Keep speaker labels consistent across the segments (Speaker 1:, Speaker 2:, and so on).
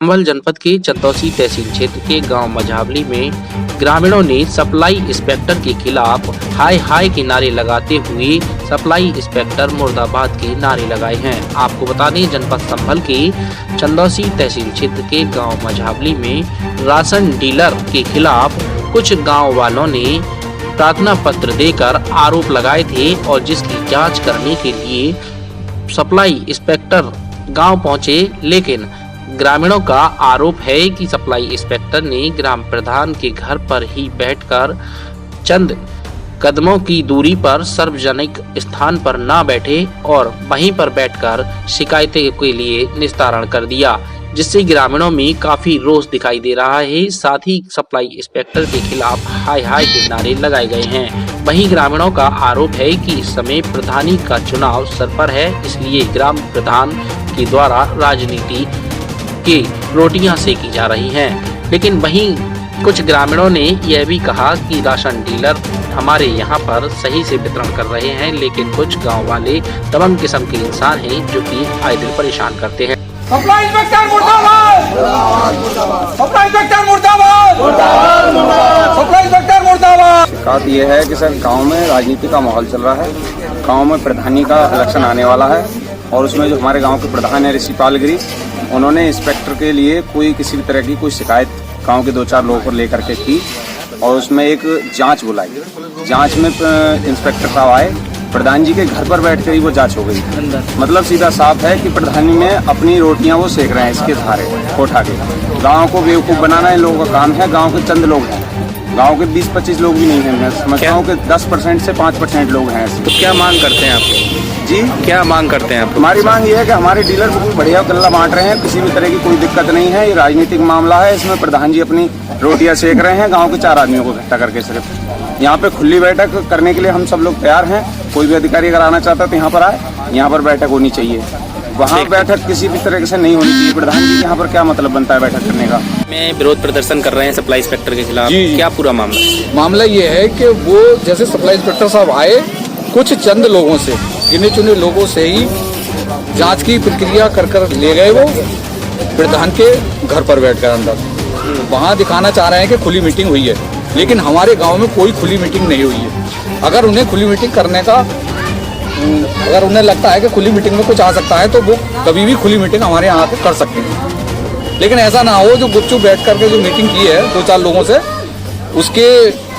Speaker 1: संभल जनपद के चंदौसी तहसील क्षेत्र के गांव मझावली में ग्रामीणों ने सप्लाई इंस्पेक्टर के खिलाफ हाय हाय के नारे लगाते हुए सप्लाई इंस्पेक्टर मुर्दाबाद के नारे लगाए हैं। आपको बता दें, जनपद संभल के चंदौसी तहसील क्षेत्र के गांव मझावली में राशन डीलर के खिलाफ कुछ गांव वालों ने प्रार्थना पत्र देकर आरोप लगाए थे और जिसकी जाँच करने के लिए सप्लाई इंस्पेक्टर गाँव पहुँचे, लेकिन ग्रामीणों का आरोप है कि सप्लाई इंस्पेक्टर ने ग्राम प्रधान के घर पर ही बैठकर चंद कदमों की दूरी पर सार्वजनिक स्थान पर ना बैठे और वहीं पर बैठकर शिकायतें के लिए निस्तारण कर दिया, जिससे ग्रामीणों में काफी रोष दिखाई दे रहा है। साथ ही सप्लाई इंस्पेक्टर के खिलाफ हाय हाय के नारे लगाए गए हैं। वहीं ग्रामीणों का आरोप है कि इस समय प्रधानी का चुनाव सर पर है, इसलिए ग्राम प्रधान के द्वारा राजनीति की रोटियां सेकी जा रही हैं। लेकिन वहीं कुछ ग्रामीणों ने यह भी कहा कि राशन डीलर हमारे यहाँ पर सही से वितरण कर रहे हैं, लेकिन कुछ गांव वाले तमाम किस्म के इंसान हैं जो कि आए दिन परेशान करते हैं।
Speaker 2: सप्लाई इंस्पेक्टर मुर्दाबाद! सप्लाई इंस्पेक्टर मुर्दाबाद! सप्लाई इंस्पेक्टर मुर्दाबाद!
Speaker 3: शिकायत ये है कि सर गांव में राजनीति का माहौल चल रहा है। गांव में प्रधानी का इलेक्शन आने वाला है और उसमें जो हमारे गांव के प्रधान है ऋषिपाल गिरी, उन्होंने इंस्पेक्टर के लिए किसी भी तरह की कोई शिकायत गांव के 2-4 लोगों को लेकर के की और उसमें एक जांच बुलाई। जांच में इंस्पेक्टर साहब आए, प्रधान जी के घर पर बैठकर ही वो जांच हो गई। मतलब सीधा साफ है कि प्रधानी में अपनी रोटियां वो सेक रहे हैं इसके सहारे उठा के। गाँव को बेवकूफ़ बनाना इन लोगों का काम है। गाँव के चंद लोग हैं, गांव के 20-25 लोग भी नहीं हैं। मैं समझता हूँ कि 10% से 5% लोग हैं।
Speaker 1: तो क्या मांग करते हैं आप
Speaker 3: जी?
Speaker 1: क्या मांग करते हैं आप?
Speaker 3: हमारी मांग ये है कि हमारे डीलर बिल्कुल बढ़िया गल्ला बांट रहे हैं, किसी भी तरह की कोई दिक्कत नहीं है। ये राजनीतिक मामला है, इसमें प्रधान जी अपनी रोटियां सेक रहे हैं गांव के 4 आदमियों को इकट्ठा करके। सिर्फ यहाँ पे खुली बैठक करने के लिए हम सब लोग तैयार हैं। कोई भी अधिकारी अगर आना चाहता है तो यहाँ पर आए, यहाँ पर बैठक होनी चाहिए। वहाँ बैठक किसी भी तरह से नहीं होनी चाहिए। प्रधान जी यहाँ पर क्या मतलब बनता है बैठक करने का?
Speaker 1: में विरोध प्रदर्शन कर रहे हैं सप्लाई इंस्पेक्टर के खिलाफ। क्या पूरा मामला?
Speaker 4: मामला ये है कि वो जैसे सप्लाई इंस्पेक्टर साहब आए, कुछ चंद लोगों से, गिने चुने लोगों से ही जांच की प्रक्रिया कर ले गए वो प्रधान के घर पर बैठकर अंदर। वहाँ दिखाना चाह रहे हैं कि खुली मीटिंग हुई है, लेकिन हमारे गांव में कोई खुली मीटिंग नहीं हुई है। अगर उन्हें खुली मीटिंग करने का, अगर उन्हें लगता है कि खुली मीटिंग में कुछ आ सकता है तो वो कभी भी खुली मीटिंग हमारे यहाँ आकर कर सकते हैं। लेकिन ऐसा ना हो जो गुपचुप बैठ करके जो मीटिंग की है 2-4 लोगों से,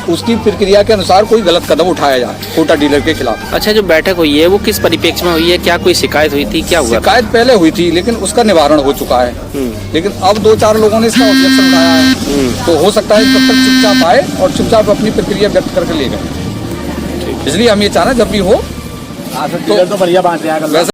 Speaker 4: उसकी प्रक्रिया के अनुसार कोई गलत कदम उठाया जाए कोटा डीलर के खिलाफ।
Speaker 1: अच्छा, जो बैठक हुई है वो किस परिप्रेक्ष्य में हुई है? क्या कोई शिकायत हुई थी? क्या हुआ?
Speaker 4: शिकायत पहले हुई थी, लेकिन उसका निवारण हो चुका है। लेकिन अब 2-4 लोगों ने इसका ऑब्जेक्शन उठाया है, तो हो सकता है जब तक चुपचाप आए और चुपचाप अपनी प्रक्रिया व्यक्त करके ले गए। इसलिए हम ये चाह रहे हैं जब भी हो तो बढ़िया बात है।